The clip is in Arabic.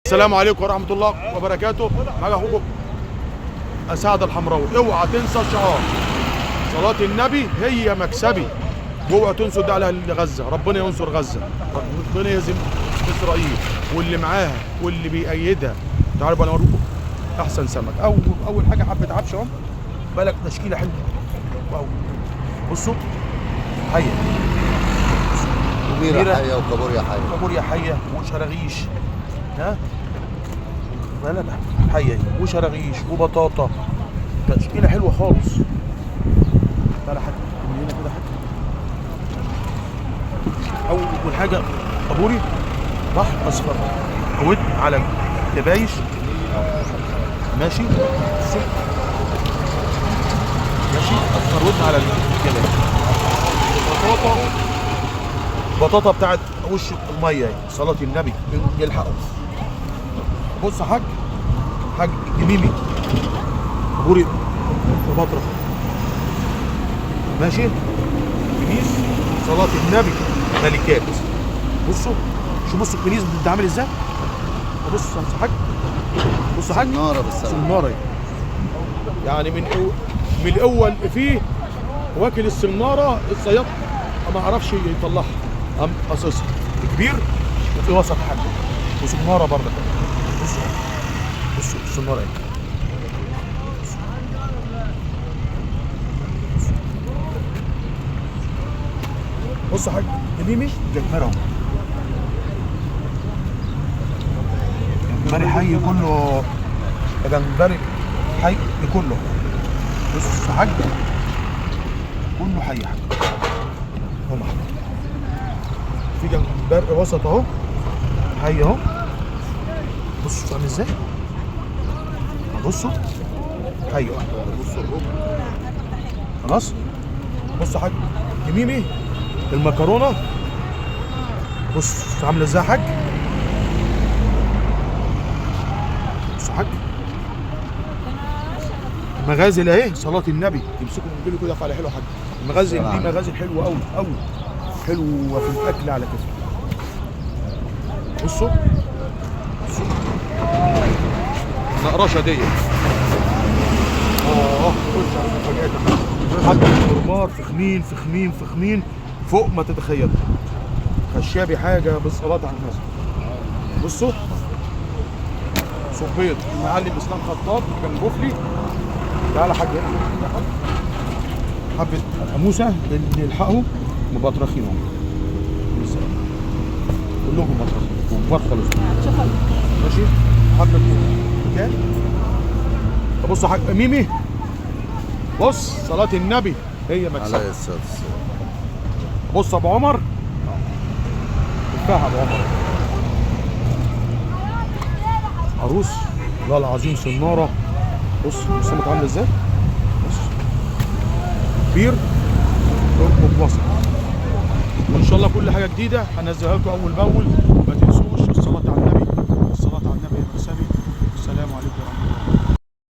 السلام عليكم ورحمة الله وبركاته. معاك اخوكم اسعد الحمراوي. اوعى تنسى شعار صلاة النبي هي مكسبي، واوعى تنسوا الدعاء لاهل غزة. ربنا ينصر غزة، ربنا يهزم اسرائيل واللي معاها واللي بيأيدها. تعالوا بقى اوريكم احسن سمك. اول حاجة حبة عبش اهو، بالك تشكيلة حلوة. بصوا حية كبيرة حية وكابوريا حية، كابوريا حية وشراغيش، ها بالك حية وشراغيش وبطاطا، تشكيلة حلوة خالص. تعالى حاجة من هنا كده حاجة. أول حاجة كابوري بحر أصفر ود على كبايش، ماشي ماشي أصفر ود على الكبايش. بطاطا بتاعت وش المية، صلاة النبي يلحقوا. بص يا حاج جميمي كابوري بطرة، ماشي كنيس صلاة النبي ملكات. بصوا بصوا الكنيس ده عامل ازاي. بص يا حاج، بص يا حاج، سنارة بالسلامة، سنارة يعني من الاول فيه واكل السنارة. الصياد ما عرفش يطلعها، قام قصصها كبير وفي وسط حاجة وسنارة برضه. بصوا السنارة اهي. بص يا حاج جميمي جمبري اهو، جمبري حي كله، جمبري حي كله. بص يا حاج كله حي يا حاج اهو، في جمبري وسط اهو حي اهو. بصوا عامل ازاي، بصوا حي اهو. بصوا الربع خلاص. بص يا حاج جميمي المكرونه، بص عامله ازاي يا حاج. بص يا حاج مغازل اهي صلاة النبي. تمسكوا من كده كده على حلو يا حاج. المغازل دي مغازل حلوه قوي قوي، حلوه في الاكل على كده. بصوا نقرشه دي خش على المفاجآت حتى الفرمار فخمين فخمين فخمين فوق ما تتخيل. خشابي حاجه بالصلاه على الناس. بصوا صبيط المعلم اسلام خطاب كان بوفلي. تعالى حاج هنا حبه موسى اللي يلحقوا مبطرخين اهو، كلهم مبطرخين وكبار خالص، ماشي. حبه مكان. بص يا حاج ميمي، بص صلاة النبي هي مكسب. عليه الصلاة والسلام. بص ابو عمر، تفاح ابو عمر عروس والله العظيم سناره. بص السمك عامل ازاي، بص كبير وسط. وان شاء الله كل حاجه جديده هنزلها لكم اول باول.